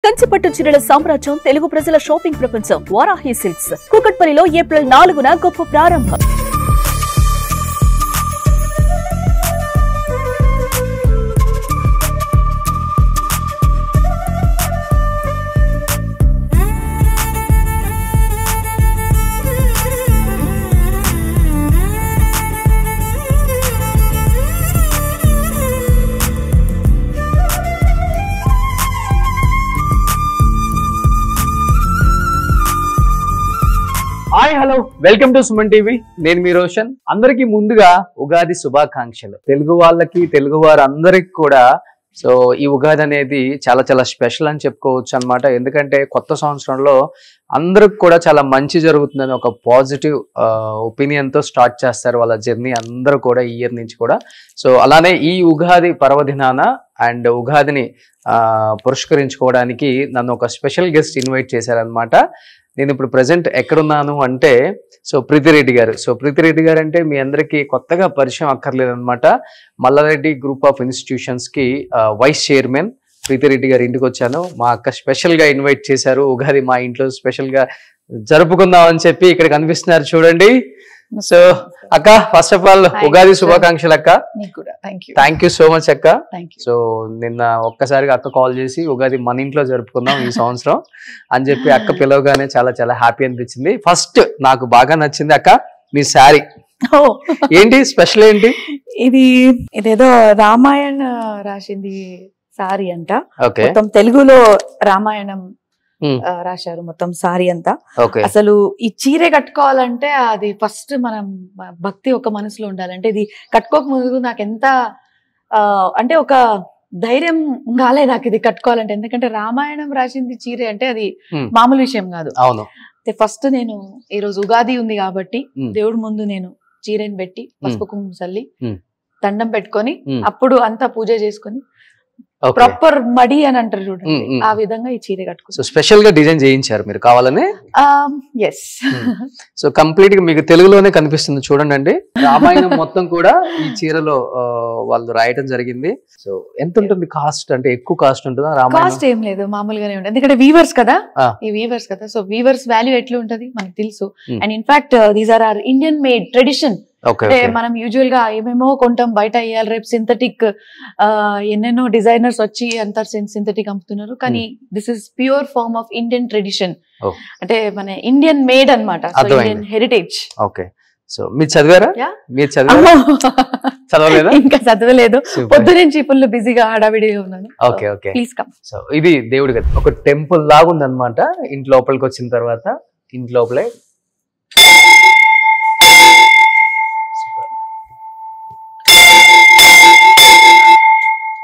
కంచిపట్టు చీరల సామ్రాజ్యం తెలుగు ప్రజల షాపింగ్ ప్రపంచం వారాహి సిల్క్స్ కూకట్పల్లిలో ఏప్రిల్ 4న గొప్ప ప్రారంభం. Hi hello welcome to Suman TV. నేను మీ రోషన్. అందరికి ముందుగా ఉగాది శుభాకాంక్షలు. తెలుగు వాళ్ళకి, తెలుగు వారందరికి కూడా సో ఈ ఉగాది అనేది చాలా చాలా స్పెషల్ అని చెప్పుకోవచ్చు అన్నమాట. ఎందుకంటే కొత్త సంవత్సరంలో అందరికి కూడా చాలా మంచి జరుగుతుందని ఒక పాజిటివ్ ఒపీనియన్ తో స్టార్ట్ చేస్తారు వాళ్ళ జర్నీ అందరూ కూడా ఈ ఇయర్ నుంచి కూడా. సో అలానే ఈ ఉగాది పర్వదినాన అండ్ ఉగాదిని పురస్కరించుకోవడానికి నన్ను ఒక స్పెషల్ గెస్ట్ ఇన్వైట్ చేశారనమాట. నేను ఇప్పుడు ప్రజెంట్ ఎక్కడున్నాను అంటే సో ప్రీతిరెడ్డి గారు. సో ప్రీతిరెడ్డి గారు అంటే మీ అందరికీ కొత్తగా పరిచయం అక్కర్లేదన్నమాట. మల్లారెడ్డి గ్రూప్ ఆఫ్ ఇన్స్టిట్యూషన్స్ కి వైస్ చైర్మన్ ప్రీతిరెడ్డి గారి ఇంటికి వచ్చాను. మా అక్క స్పెషల్ గా ఇన్వైట్ చేశారు. ఉగాది మా ఇంట్లో స్పెషల్ గా జరుపుకుందాం అని చెప్పి ఇక్కడ కనిపిస్తున్నారు చూడండి. సో అక్క, ఫస్ట్ ఆఫ్ ఆల్ ఉగాది శుభాకాంక్షలు అక్క. థ్యాంక్ యూ సో మచ్ అక్క. సో నిన్న ఒక్కసారిగా అక్క కాల్ చేసి ఉగాది మన ఇంట్లో జరుపుకుందాం ఈ సంవత్సరం అని చెప్పి అక్క పిలవగానే చాలా చాలా హ్యాపీ అనిపించింది. ఫస్ట్ నాకు బాగా నచ్చింది అక్క మీ శారీ. ఏంటి స్పెషల్ ఏంటి? ఇదేదో రామాయణ రాసింది సారీ అంట. మొత్తం తెలుగులో రామాయణం రాశారు మొత్తం సారీ అంతా. అసలు ఈ చీర కట్టుకోవాలంటే అది ఫస్ట్ మనం భక్తి ఒక మనసులో ఉండాలంటే ఇది కట్టుకోక ముందు నాకు ఎంత అంటే ఒక ధైర్యం కాలే నాకు ఇది కట్టుకోవాలంటే. ఎందుకంటే రామాయణం రాసింది చీర అంటే అది మామూలు విషయం కాదు. ఫస్ట్ నేను ఈ రోజు ఉగాది ఉంది కాబట్టి దేవుడి ముందు నేను చీరని పెట్టి పసుపు కుంకుమ చల్లి దండం పెట్టుకొని అప్పుడు అంతా పూజ చేసుకొని ప్రాపర్ మడి అని అంటారు చూడండి, ఆ విధంగా ఈ చీర కట్టుకో. స్పెషల్ గా డిజైన్ చేయించారు మీరు కావాలని? ఎస్. సో కంప్లీట్ గా మీకు తెలుగులోనే కనిపిస్తుంది చూడండి అండి. రామాయణం మొత్తం కూడా ఈ చీరలో వాళ్ళు రాయటం జరిగింది. సో ఎంత ఉంటుంది కాస్ట్? అంటే ఎక్కువ కాస్ట్ ఉంటుందా? కాస్ట్ ఏం లేదు, మామూలుగానే ఉంటుంది. ఎందుకంటే వీవర్స్ కదా, ఈ వీవర్స్ కదా. సో వీవర్స్ వాల్యూ ఎట్లా ఉంటది మనకు తెలుసు. And in fact these are are Indian made tradition. అంటే మనం యూజువల్ గా ఏమేమో కొంటాం బయట అయ్యాలి, రేపు సింథటిక్ ఎన్నెన్నో డిజైనర్స్ వచ్చి అంత సింథటిక్ అమ్ముతున్నారు. కానీ this is pure form of Indian tradition. అంటే మన ఇండియన్ మేడ్ అన్నమాట, ఇండియన్ హెరిటేజ్. ఓకే. సో మీరు చదివారా? మీరు చదవలేదా? ఇంకా చదవలేదు, పొద్దు నుంచి ఫుల్ బిజీగా హడావిడిగా ఉన్నాను. Okay okay, please come. So ఇది దేవుడి గది, ఒక టెంపుల్ లాగా ఉంది అనమాట. ఇంటి లోపలికి వచ్చిన తర్వాత ఇంటి లోపలే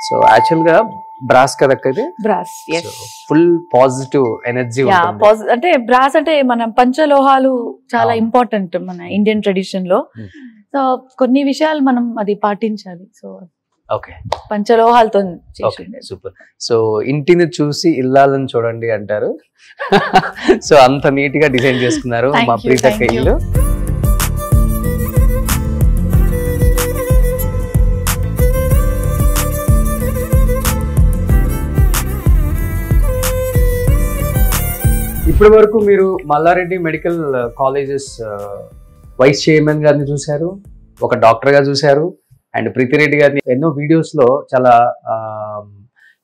సో యాక్చువల్ గా బ్రాస్ కదా ఇది? బ్రాస్. Full positive energy. అంటే బ్రాస్ అంటే మన పంచలోహాలు చాలా ఇంపార్టెంట్ మన ఇండియన్ ట్రెడిషన్ లో. సో కొన్ని విషయాలు మనం అది పాటించాలి. సో ఓకే, పంచలోహాలతో. సూపర్. సో ఇంటిని చూసి ఇల్లాలని చూడండి అంటారు. సో అంత నీట్ గా డిజైన్ చేసుకున్నారు మా ప్రీతక్క ఇల్లు. ఇప్పటి వరకు మీరు Mallareddy medical colleges vice chairman గారిని చూశారు, ఒక డాక్టర్ గా చూశారు, అండ్ ప్రీతిరెడ్డి గారిని ఎన్నో వీడియోస్ లో చాలా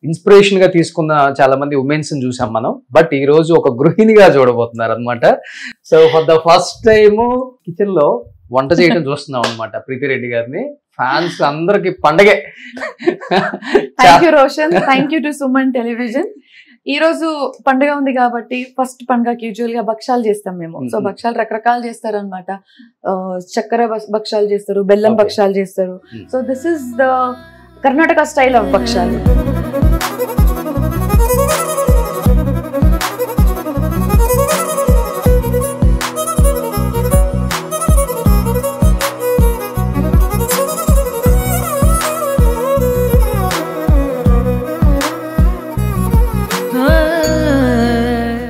ఇన్స్పిరేషన్ గా తీసుకున్న చాలా మంది ఉమెన్స్ ని చూసాం మనం. బట్ ఈ రోజు ఒక గృహిణిగా చూడబోతున్నారు అనమాట. So for the first time kitchen లో వంట చేయడం చూస్తున్నాం అనమాట ప్రీతిరెడ్డి గారిని. ఫ్యాన్స్ అందరికి పండగే. Thank you Roshan, thank you to Suman television. ఈ రోజు పండుగ ఉంది కాబట్టి ఫస్ట్ పండుగకి యూజువల్ గా భక్షాలు చేస్తాం మేము. సో భక్షాలు రకరకాలు చేస్తారు అనమాట. చక్కెర భక్షాలు చేస్తారు, బెల్లం భక్షాలు చేస్తారు. So this is the Karnataka style of భక్షాలు.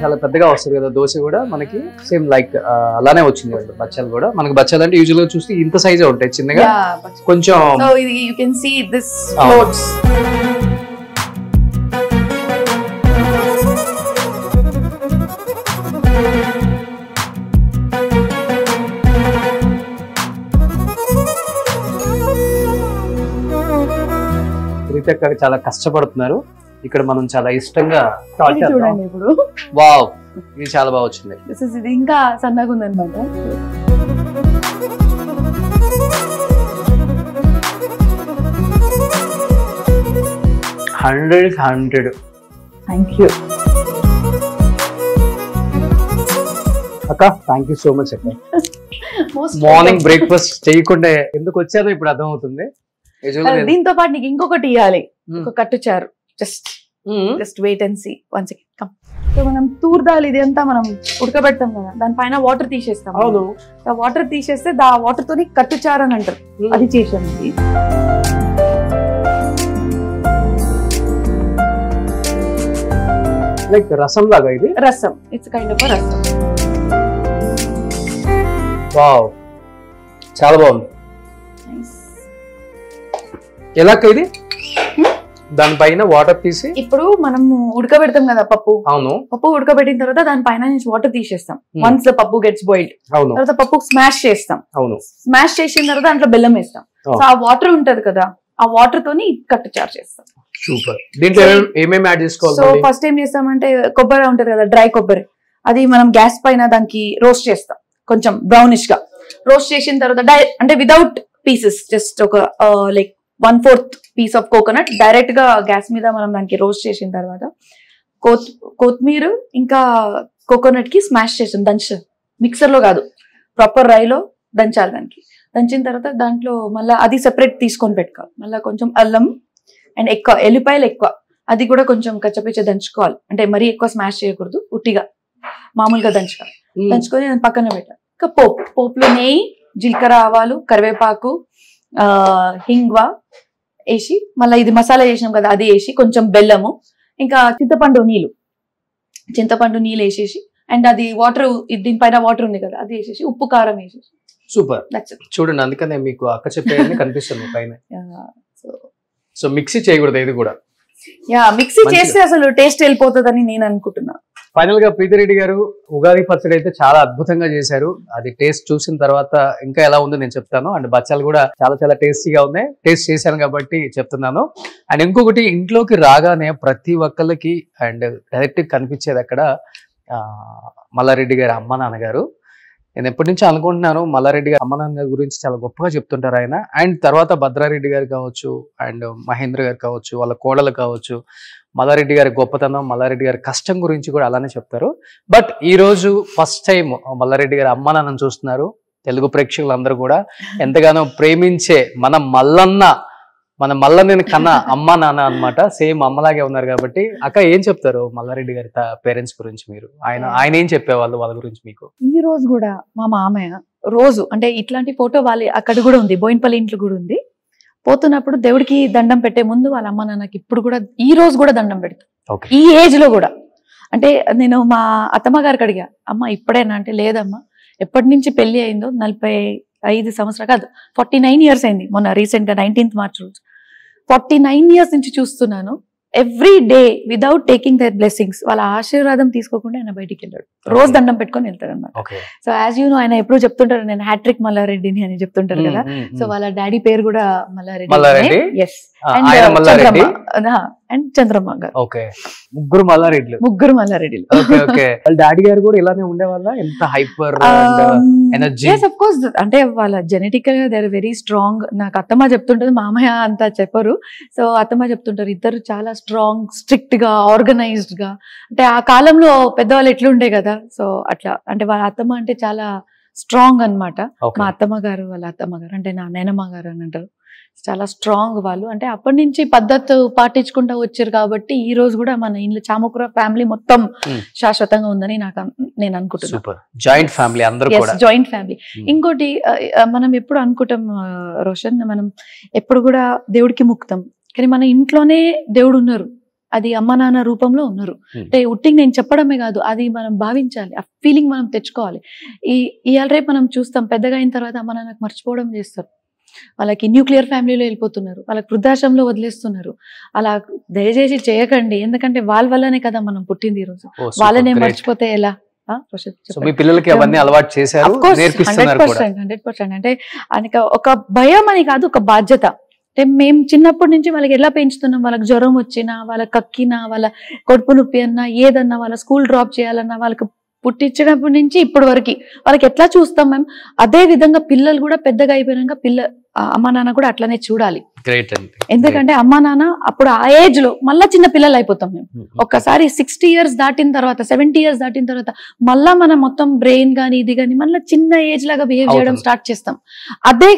చాలా పెద్దగా వస్తుంది కదా దోశ కూడా మనకి. సేమ్ లైక్ అలానే వచ్చింది కదా బచ్చాలు కూడా. మనకి బచ్చాలు అంటే యూజువల్ గా చూస్తే ఇంత సైజే ఉంటాయి, చిన్నగా కొంచెం. You can see this floats. చక్కగా చాలా కష్టపడుతున్నారు. ఇక్కడ మనం చాలా ఇష్టంగా చూడండి ఇప్పుడు. వావ్, ఇది చాలా బాగా వచ్చింది. ఇది ఇంకా సన్నగా ఉందన్నమాట. హండ్రెడ్ థ్యాంక్ యూ అక్క. థ్యాంక్ యూ సో మచ్ అక్క. మార్నింగ్ బ్రేక్ఫాస్ట్ చేయకుండా ఎందుకు వచ్చారో ఇప్పుడు అర్థమవుతుంది. దీంతో పాటు నీకు ఇంకొకటి ఇవ్వాలి, ఒక కట్టుచారు. Just wait and see. One second come. So మనం తూర్దాలు ఇది అంతా మనం ఉడకబెడతాం కదా, దానిపైన వాటర్ తీసేస్తాం. అవును, వాటర్ తీసేస్తే ఆ వాటర్ తోని కట్టుచారు అని అంటారు. అది చేసాం. ఇది లైక్ రసం లాగా. ఇది రసం. ఇట్స్ కైండ్ ఆఫ్ రసం. వావ్, చాలా బాగుంది. ఎలా ఇది? దానిపైన వాటర్ తీసి ఇప్పుడు మనం ఉడకబెడతాం కదా పప్పు. అవును, పప్పు ఉడకబెట్టిన తర్వాత దానిపైన నుంచి వాటర్ తీసేస్తాం. వన్స్ ద పప్పు గెట్స్ బాయిల్డ్, అవును, తర్వాత పప్పు స్మాష్ చేస్తాం. అవును, స్మాష్ చేసిన తర్వాత దాంట్లో బెల్లం వేస్తాం. సో ఆ వాటర్ ఉంటది కదా, ఆ వాటర్ తోని కట్టుచారు చేస్తాం. సూపర్. దీంట్లో ఏమేమి యాడ్ చేసుకోవాలి? సో ఫస్ట్ ఏం చేస్తామంటే కొబ్బరి ఉంటది కదా, డ్రై కొబ్బరి, అది మనం గ్యాస్ పైన దానికి రోస్ట్ చేస్తాం. కొంచెం బ్రౌనిష్ గా రోస్ట్ చేసిన తర్వాత అంటే వితౌట్ పీసెస్, జస్ట్ ఒక like 1/4 piece of coconut direct గా గ్యాస్ మీద మనం దానికి రోస్ట్ చేసిన తర్వాత కొత్తిమీర ఇంకా కోకోనట్ కి స్మాష్ చేసాం. మిక్సర్ లో కాదు, ప్రాపర్ రైలో దంచాలి. దానికి దంచిన తర్వాత దాంట్లో మళ్ళీ అది సెపరేట్ తీసుకొని పెట్టుకోవాలి. మళ్ళీ కొంచెం అల్లం అండ్ ఎక్కువ ఎల్లిపాయలు ఎక్కువ, అది కూడా కొంచెం కచ్చపిచ్చ దంచుకోవాలి. అంటే మరీ ఎక్కువ స్మాష్ చేయకూడదు, ఉట్టిగా మామూలుగా దంచుకోవాలి. దంచుకొని పక్కన పెట్టాలి. ఇంకా పోపులో నెయ్యి, జీలకర్ర, ఆవాలు, కరివేపాకు, హింగ్వా వేసి మళ్ళీ ఇది మసాలా చేసినాం కదా అది వేసి కొంచెం బెల్లము, ఇంకా చింతపండు నీళ్ళు వేసేసి అండ్ అది వాటర్, దీనిపైన వాటర్ ఉంది కదా అది వేసేసి ఉప్పు కారం వేసేసి. సూపర్. చూడండి, అందుకనే మీకు అక్క చెప్పేది కనిపిస్తుంది పైన. సో మిక్సీ చేయకూడదు ఇది కూడా. మిక్సీ చేస్తే అసలు టేస్ట్ వెళ్ళిపోతుందని నేను అనుకుంటున్నా. ఫైనల్ గా ప్రీతిరెడ్డి గారు ఉగాది పచ్చడి అయితే చాలా అద్భుతంగా చేశారు. అది టేస్ట్ చూసిన తర్వాత ఇంకా ఎలా ఉందో నేను చెప్తాను. అండ్ బచ్చాలు కూడా చాలా చాలా టేస్టీగా ఉన్నాయి. టేస్ట్ చేశాను కాబట్టి చెప్తున్నాను. అండ్ ఇంకొకటి, ఇంట్లోకి రాగానే ప్రతి ఒక్కళ్ళకి అండ్ డైరెక్ట్ కనిపించేది అక్కడ మల్లారెడ్డి గారి అమ్మ నాన్నగారు. నేను ఎప్పటి నుంచో అనుకుంటున్నాను, మల్లారెడ్డి గారి అమ్మ నాన్న గురించి చాలా గొప్పగా చెప్తుంటారు ఆయన. అండ్ తర్వాత భద్రారెడ్డి గారు కావచ్చు, అండ్ మహేంద్ర గారు కావచ్చు, వాళ్ళ కోడలు కావచ్చు, మల్లారెడ్డి గారి గొప్పతనం, మల్లారెడ్డి గారి కష్టం గురించి కూడా అలానే చెప్తారు. బట్ ఈ రోజు ఫస్ట్ టైం మల్లారెడ్డి గారి అమ్మ నాన్నని చూస్తున్నారు. తెలుగు ప్రేక్షకులందరూ కూడా ఎంతగానో ప్రేమించే మన మల్లన్నని కన్నా అమ్మ నాన్న అన్నమాట. సేమ్ అమ్మలాగే ఉన్నారు కాబట్టి. అక్క ఏం చెప్తారు మల్లారెడ్డి గారి పేరెంట్స్ గురించి? మీరు ఆయన ఏం చెప్పేవాళ్ళు వాళ్ళ గురించి మీకు? ఈ రోజు కూడా మా మామయ్య రోజు, అంటే ఇట్లాంటి ఫోటో వాళ్ళ అక్కడ కూడా ఉంది, బోయినపల్లి ఇంట్లో కూడా ఉంది. పోతున్నప్పుడు దేవుడికి దండం పెట్టే ముందు వాళ్ళ అమ్మ నాన్నకి ఇప్పుడు కూడా ఈ రోజు కూడా దండం పెడతాం, ఈ ఏజ్ లో కూడా. అంటే నేను మా అత్తమ్మ గారికి అడిగా, అమ్మ ఇప్పుడేనా అంటే లేదమ్మా, ఎప్పటి నుంచి పెళ్లి అయిందో 45 సంవత్సరాలు కాదు 49 ఇయర్స్ అయింది. మొన్న రీసెంట్ గా 19th మార్చ్ రోజు 49 ఇయర్స్ నుంచి చూస్తున్నాను. Every day without taking their blessings, వాళ్ళ ఆశీర్వాదం తీసుకోకుండా ఆయన బయటికి వెళ్ళాడు. రోజు దండం పెట్టుకొని వెళ్తాడు అనమాట. సో యాజ్ యూ నో, ఆయన ఎప్పుడు చెప్తుంటారు నేను హ్యాట్రిక్ మల్లారెడ్డిని అని చెప్తుంటారు కదా. సో వాళ్ళ డాడీ పేరు కూడా మల్లారెడ్డి. ఎస్, అండ్ చంద్రమ్మ గారు. ముగ్గురు మల్లారెడ్డిలు. వాళ్ళ డాడీ గారు కూడా ఇలానే ఉండేవాళ్ళ? ఎంత hyper energy? yes of course, అంటే వాళ్ళ జెనెటికల్ గా దే ఆర్ వెరీ స్ట్రాంగ్. నాకు అత్తమ్మ చెప్తుంటది, మామయ్య అంతా చెప్పరు. సో అత్తమ్మ చెప్తుంటారు ఇద్దరు చాలా స్ట్రాంగ్, స్ట్రిక్ట్ గా, ఆర్గనైజ్డ్ గా. అంటే ఆ కాలంలో పెద్దవాళ్ళు ఎట్లుండే కదా, సో అట్లా. అంటే వాళ్ళ అత్తమ్మ అంటే చాలా స్ట్రాంగ్ అన్నమాట. మా అత్తమ్మ గారు, వాళ్ళ అత్తమ్మ గారు అంటే నా నేనమ్మ గారు అని అంటారు. చాలా స్ట్రాంగ్ వాళ్ళు. అంటే అప్పటి నుంచి పద్ధతి పాటించుకుంటూ వచ్చారు కాబట్టి ఈ రోజు కూడా మన ఇంట్లో చామకుర ఫ్యామిలీ మొత్తం శాశ్వతంగా ఉందని నేను అనుకుంటున్నాను. జాయింట్ ఫ్యామిలీ, అందరూ కూడా జాయింట్ ఫ్యామిలీ. ఇంకోటి మనం ఎప్పుడు అనుకుంటాం రోషన్, మనం ఎప్పుడు కూడా దేవుడికి ముక్తం, కానీ మన ఇంట్లోనే దేవుడు ఉన్నారు, అది అమ్మ నాన్న రూపంలో ఉన్నారు. అంటే ఉట్టికి నేను చెప్పడమే కాదు, అది మనం భావించాలి, ఆ ఫీలింగ్ మనం తెచ్చుకోవాలి. ఇవాళ రేపు మనం చూస్తాం, పెద్దగా అయిన తర్వాత అమ్మ నాన్నకు మర్చిపోవడం చేస్తారు. వాళ్ళకి న్యూక్లియర్ ఫ్యామిలీలో వెళ్ళిపోతున్నారు, వాళ్ళకి వృద్ధాశ్రమంలో వదిలేస్తున్నారు. అలా దయచేసి చేయకండి, ఎందుకంటే వాళ్ళ వల్లనే కదా మనం పుట్టింది ఈ రోజు. వాళ్ళనే మర్చిపోతే ఎలా? మీ పిల్లలకి అవన్నీ అలవాటు చేశారు, నేర్పిస్తున్నారు కూడా. 100%. అంటే ఆయనకి ఒక భయం అని కాదు, ఒక బాధ్యత. అంటే మేము చిన్నప్పటి నుంచి వాళ్ళకి ఎలా పెంచుతున్నాం, వాళ్ళకి జ్వరం వచ్చినా, వాళ్ళకి కక్కినా, వాళ్ళ కడుపు నొప్పి అన్నా, ఏదన్నా, వాళ్ళ స్కూల్ డ్రాప్ చేయాలన్నా, వాళ్ళకి పుట్టించినప్పటి నుంచి ఇప్పటి వరకు వాళ్ళకి ఎట్లా చూస్తాం మేము, అదే విధంగా పిల్లలు కూడా పెద్దగా అయిపోయినాక అమ్మా నాన్న కూడా అట్లనే చూడాలి. ఎందుకంటే అమ్మా నాన్న అప్పుడు ఆ ఏజ్ లో మళ్ళా చిన్న పిల్లలు అయిపోతాం మేము. ఒక్కసారి 60 years దాటిన తర్వాత, 70 years దాటిన తర్వాత మళ్ళా మనం మొత్తం బ్రెయిన్ గానీ ఇది గానీ మళ్ళీ చిన్న ఏజ్ లాగా బిహేవ్ చేయడం స్టార్ట్ చేస్తాం. అదే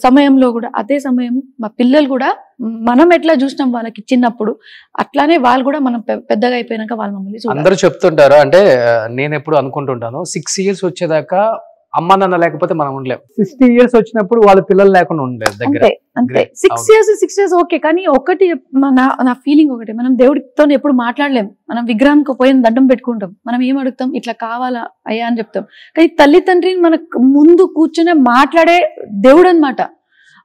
సమయంలో కూడా, అదే సమయం మా పిల్లలు కూడా మనం ఎట్లా చూసినాం వాళ్ళకి చిన్నప్పుడు, అట్లానే వాళ్ళు కూడా మనం పెద్దగా అయిపోయినాక వాళ్ళు మమ్మల్ని అందరూ చెప్తుంటారు. అంటే నేను ఎప్పుడు అనుకుంటుంటాను 6 years వచ్చేదాకా అమ్మ నాన్న లేకపోతే మనం ఉండలేము, 60 years వచ్చినప్పుడు వాళ్ళ పిల్లలు లేకుండా ఉండలేదు దగ్గర. అంతే 6 years ఓకే. కానీ ఒకటి నా ఫీలింగ్ ఒకటి, మనం దేవుడితో ఎప్పుడు మాట్లాడలేం. మనం విగ్రహానికి పోయిన దండం పెట్టుకుంటాం, మనం ఏం అడుగుతాం, ఇట్లా కావాలా అయ్యా అని చెప్తాం. కానీ తల్లి తండ్రిని మనకు ముందు కూర్చునే మాట్లాడే దేవుడు అనమాట.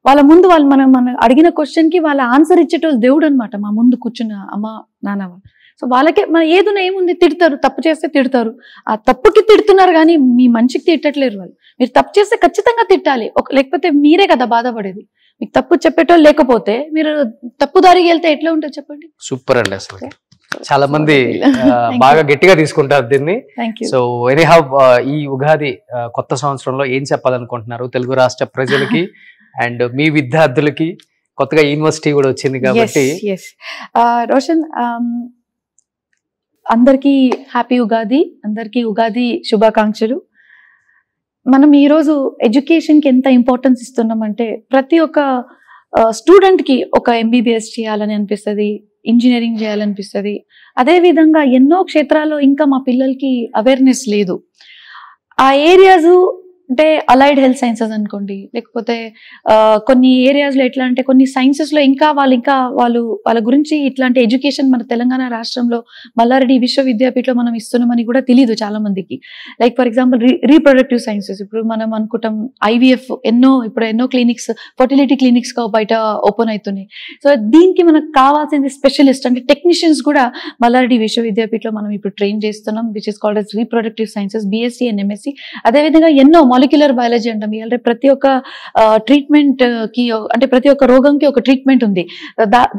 వాళ్ళ ముందు వాళ్ళు మనం అడిగిన క్వశ్చన్ కి వాళ్ళ ఆన్సర్ ఇచ్చేటోళ్ళు దేవుడు అనమాట, మా ముందు కూర్చున్న అమ్మ నాన్న వాళ్ళు. సో వాళ్ళకే మన ఏదున్నా ఏముంది, తిడతారు, తప్పు చేస్తే తిడతారు. ఆ తప్పుకి తిడుతున్నారు కానీ మీ మంచికి తిట్టట్లేరు వాళ్ళు. మీరు తప్పు చేస్తే ఖచ్చితంగా తిట్టాలి, లేకపోతే మీరే కదా బాధపడేది. మీకు తప్పు చెప్పేటోళ్ళు లేకపోతే మీరు తప్పు దారికి వెళ్తే ఎట్లా ఉంటుంది చెప్పండి. సూపర్ అండి. అసలు చాలా మంది బాగా గట్టిగా తీసుకుంటారు దీన్ని. సో ఎనీహౌ ఈ ఉగాది కొత్త సంవత్సరంలో ఏం చెప్పాలనుకుంటున్నారు తెలుగు రాష్ట్ర ప్రజలకి అండ్ మీ విద్యార్థులకి? కొత్తగా యూనివర్సిటీ కూడా వచ్చింది కాబట్టి. రోషన్, అందరికీ హ్యాపీ ఉగాది, అందరికీ ఉగాది శుభాకాంక్షలు. మనం ఈరోజు ఎడ్యుకేషన్కి ఎంత ఇంపార్టెన్స్ ఇస్తున్నామంటే, ప్రతి ఒక్క స్టూడెంట్కి ఒక MBBS చేయాలని అనిపిస్తుంది, ఇంజనీరింగ్ చేయాలనిపిస్తుంది. అదేవిధంగా ఎన్నో క్షేత్రాల్లో ఇంకా మా పిల్లలకి అవేర్నెస్ లేదు. ఆ ఏరియాస్ అంటే అలైడ్ హెల్త్ సైన్సెస్ అనుకోండి, లేకపోతే కొన్ని ఏరియాస్లో ఎట్లా అంటే కొన్ని సైన్సెస్లో ఇంకా వాళ్ళ గురించి ఇట్లాంటి ఎడ్యుకేషన్ మన తెలంగాణ రాష్ట్రంలో మల్లారెడ్డి విశ్వవిద్యాపీఠంలో మనం ఇస్తున్నామని కూడా తెలియదు చాలా మందికి. Like for example reproductive sciences. ఇప్పుడు మనం అనుకుంటాం IVF, ఎన్నో క్లినిక్స్, ఫర్టిలిటీ క్లినిక్స్ బయట ఓపెన్ అవుతున్నాయి. సో దీనికి మనకు కావాల్సింది స్పెషలిస్ట్ అంటే టెక్నీషియన్స్ కూడా మల్లారెడ్డి విశ్వవిద్యాపీఠంలో మనం ఇప్పుడు ట్రైన్ చేస్తున్నాం, which is called as reproductive sciences, BSc and MSc. అదేవిధంగా ఎన్నో మాలిక్యులర్ బయాలజీ అంటాం. అంటే ప్రతి ఒక్క ట్రీట్మెంట్ కి, అంటే ప్రతి ఒక్క రోగంకి ఒక ట్రీట్మెంట్ ఉంది.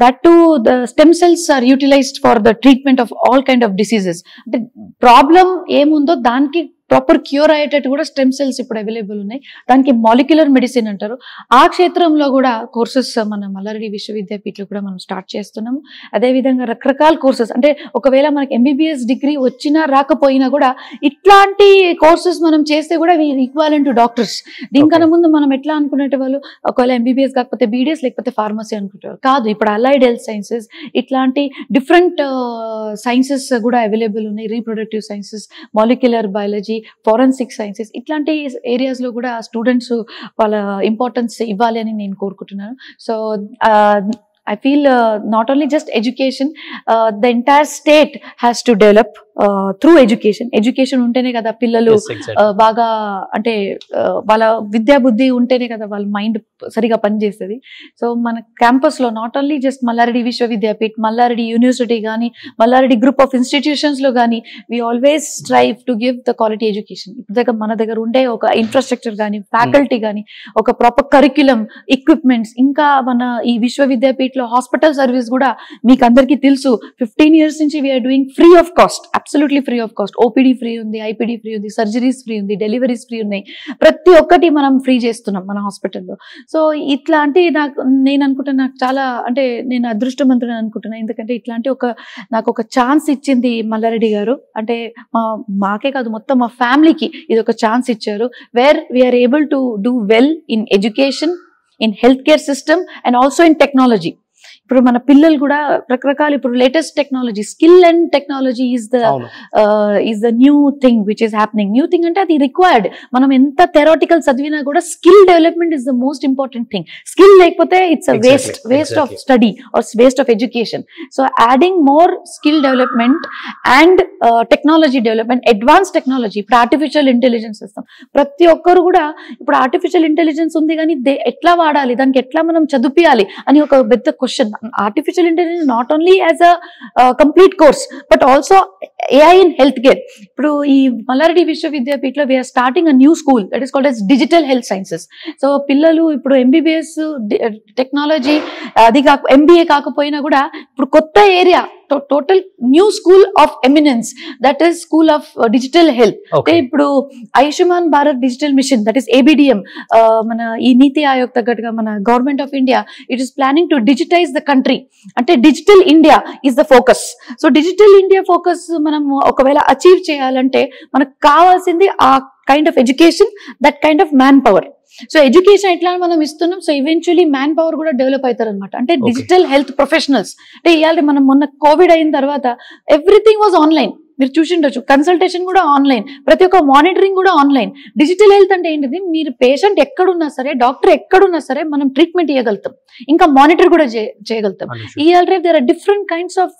That to the stem cells are utilised for the treatment of all kind of diseases. అంటే ప్రాబ్లం ఏముందో దానికి ప్రాపర్ క్యూర్ అయ్యేటట్టు కూడా స్టెమ్ సెల్స్ ఇప్పుడు అవైలబుల్ ఉన్నాయి. దానికి మాలిక్యులర్ మెడిసిన్ అంటారు. ఆ క్షేత్రంలో కూడా కోర్సెస్ మన మల్లారెడ్డి విశ్వవిద్యాపీఠంలో కూడా మనం స్టార్ట్ చేస్తున్నాము. అదేవిధంగా రకరకాల కోర్సెస్, అంటే ఒకవేళ మనకి MBBS డిగ్రీ వచ్చినా రాకపోయినా కూడా ఇట్లాంటి కోర్సెస్ మనం చేస్తే కూడా ఈక్వాలెంట్ టు డాక్టర్స్. దీనికన్నా ముందు మనం ఎట్లా అనుకునేట వాళ్ళు, ఒకవేళ MBBS కాకపోతే BDS లేకపోతే ఫార్మసీ అనుకుంటారు. కాదు, ఇప్పుడు అలైడ్ హెల్త్ సైన్సెస్, ఇట్లాంటి డిఫరెంట్ సైన్సెస్ కూడా అవైలబుల్ ఉన్నాయి. Reproductive sciences, molecular biology, forensic sciences, ఇట్లాంటి ఏరియాస్ లో కూడా స్టూడెంట్స్ వాళ్ళ ఇంపార్టెన్స్ ఇవ్వాలి అని నేను కోరుకుంటున్నాను. So I feel not only just education, the entire state has to develop through education. Education ఉంటేనే కదా పిల్లలు బాగా, అంటే వాళ్ళ విద్యా బుద్ధి ఉంటేనే కదా వాళ్ళ మైండ్ సరిగా పనిచేస్తుంది. సో మన క్యాంపస్ లో not only just Mallareddy Vishwavidyapeeth, Mallareddy university కానీ, మల్లారెడ్డి గ్రూప్ ఆఫ్ ఇన్స్టిట్యూషన్స్ లో కానీ, we always strive to give the quality education. ఇప్పుడు మన దగ్గర ఉండే ఒక ఇన్ఫ్రాస్ట్రక్చర్ కానీ, ఫ్యాకల్టీ కానీ, ఒక ప్రాపర్ కరిక్యులం, ఎక్విప్మెంట్స్, ఇంకా మన ఈ విశ్వవిద్యాపీఠ్ హాస్పిటల్ సర్వీస్ కూడా మీకు అందరికీ తెలుసు. 15 years నుంచి we are doing free of cost, absolutely free of cost. OPD free ఉంది, IPD ఫ్రీ ఉంది, సర్జరీస్ ఫ్రీ ఉంది, డెలివరీస్ ఫ్రీ ఉన్నాయి. ప్రతి ఒక్కటి మనం ఫ్రీ చేస్తున్నాం మన హాస్పిటల్లో. సో ఇట్లాంటి నేను అనుకుంటున్నా, నాకు చాలా, అంటే నేను అదృష్టవంతుని అనుకుంటున్నా. ఎందుకంటే ఇట్లాంటి నాకు ఒక ఛాన్స్ ఇచ్చింది మల్లారెడ్డి గారు. అంటే మాకే కాదు, మొత్తం మా ఫ్యామిలీకి ఇది ఒక ఛాన్స్ ఇచ్చారు. Where we are able to do well in education, in healthcare system and also in technology. ఇప్పుడు మన పిల్లలు కూడా రకరకాల, ఇప్పుడు latest technology, skill and technology is the new thing which is happening. New thing అంటే అది రిక్వైర్డ్. మనం ఎంత థెరాటికల్ చదివినా కూడా skill development is the most important thing. Skill లేకపోతే it's waste of study or waste of education. So adding more skill development and technology development, advance technology. ఇప్పుడు artificial intelligence ఇస్తాం. ప్రతి ఒక్కరు కూడా ఇప్పుడు ఆర్టిఫిషియల్ ఇంటెలిజెన్స్ ఉంది కానీ ఎట్లా వాడాలి, దానికి ఎట్లా మనం చదివియాలి అని ఒక పెద్ద question. artificial intelligence not only as a complete course but also AI in healthcare. ఇప్పుడు ఈ Mallareddy విశ్వవిద్యాపీఠలో we are starting a new school that is called as digital health sciences. So పిల్లలు ఇప్పుడు MBBS టెక్నాలజీ అది కాక MBA కాకపోయినా కూడా ఇప్పుడు కొత్త area total new school of eminence that is school of digital health. అంటే ఇప్పుడు Ayushman Bharat digital mission that is ABDM, మన ఈ నీతి ఆయోగ్ తగ్గట్టుగా మన government of India it is planning to digitize the country. అంటే digital India is the focus. So digital India focus మనం ఒకవేళ achieve చేయాలంటే మనకు కావాల్సింది ఆ kind of education, that kind of manpower. So education ఎట్లా మనం ఇస్తున్నాం, సో ఈవెన్చువలీ మ్యాన్ పవర్ కూడా డెవలప్ అవుతారు అనమాట. అంటే డిజిటల్ హెల్త్ ప్రొఫెషనల్స్ అంటే ఇవాళ మనం మొన్న కోవిడ్ అయిన తర్వాత ఎవ్రీథింగ్ వాజ్ ఆన్లైన్. మీరు చూసిండొచ్చు, కన్సల్టేషన్ కూడా ఆన్లైన్, ప్రతి ఒక్క మానిటరింగ్ కూడా ఆన్లైన్. డిజిటల్ హెల్త్ అంటే ఏంటిది, మీరు పేషెంట్ ఎక్కడున్నా సరే, డాక్టర్ ఎక్కడున్నా సరే మనం ట్రీట్మెంట్ ఇవ్వగలుగుతాం, ఇంకా మానిటర్ కూడా చేయగలుగుతాం. ఇవాళ రేపు there are different kinds of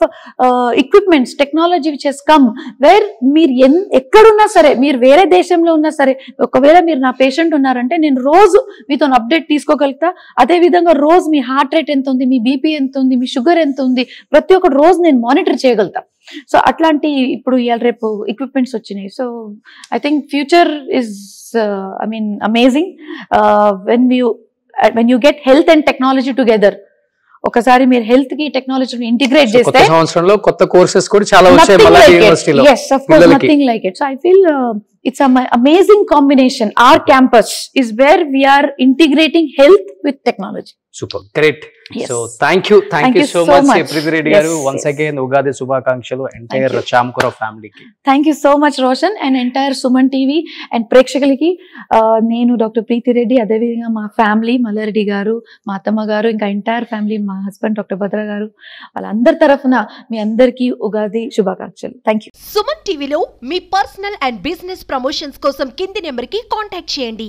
equipments, technology which has come where మీరు ఎక్కడున్నా సరే, మీరు వేరే దేశంలో ఉన్నా సరే, ఒకవేళ మీరు నా పేషెంట్ ఉన్నారంటే నేను రోజు మీతో అప్డేట్ తీసుకోగలుగుతా. అదే విధంగా రోజు మీ హార్ట్ రేట్ ఎంత ఉంది, మీ బీపీ ఎంత ఉంది, మీ షుగర్ ఎంత ఉంది, ప్రతి ఒక్క రోజు నేను మానిటర్ చేయగలుగుతా. సో అట్లాంటి ఇప్పుడు ఇవాళ రేపు ఎక్విప్మెంట్స్ వచ్చినాయి. So I think future is amazing when you get health and technology together. ఒకసారి మీరు హెల్త్ కి టెక్నాలజీని ఇంటిగ్రేట్ చేస్తే సంవత్సరంలో కొత్త కోర్సెస్ కూడా చాలా వచ్చాయి మల్లారెడ్డి యూనివర్సిటీలో. yes of course, nothing like it. So I feel it's an amazing combination. Our campus is where we are integrating health with technology. Super great. Yes. So thank you so much Preeti Reddy garu. Once again Ugadi Shubhakankshalu entire Chamkura family ki. Thank you so much Roshan and entire Suman TV and ప్రేక్షకులకి. నేను doctor ప్రీతి రెడ్డి, అదేవిధంగా మా family Mallareddy గారు, మా అత్తమ్మ గారు, ఇంకా entire family, మా హస్బెండ్ డాక్టర్ భద్ర గారు, వాళ్ళందరి తరఫున మీ అందరికీ ఉగాది శుభాకాంక్షలు. Thank you. సుమన్ టీవీలో మీ పర్సనల్ అండ్ బిజినెస్ ప్రమోషన్స్ కోసం కింది నెంబర్కి కాంటాక్ట్ చేయండి.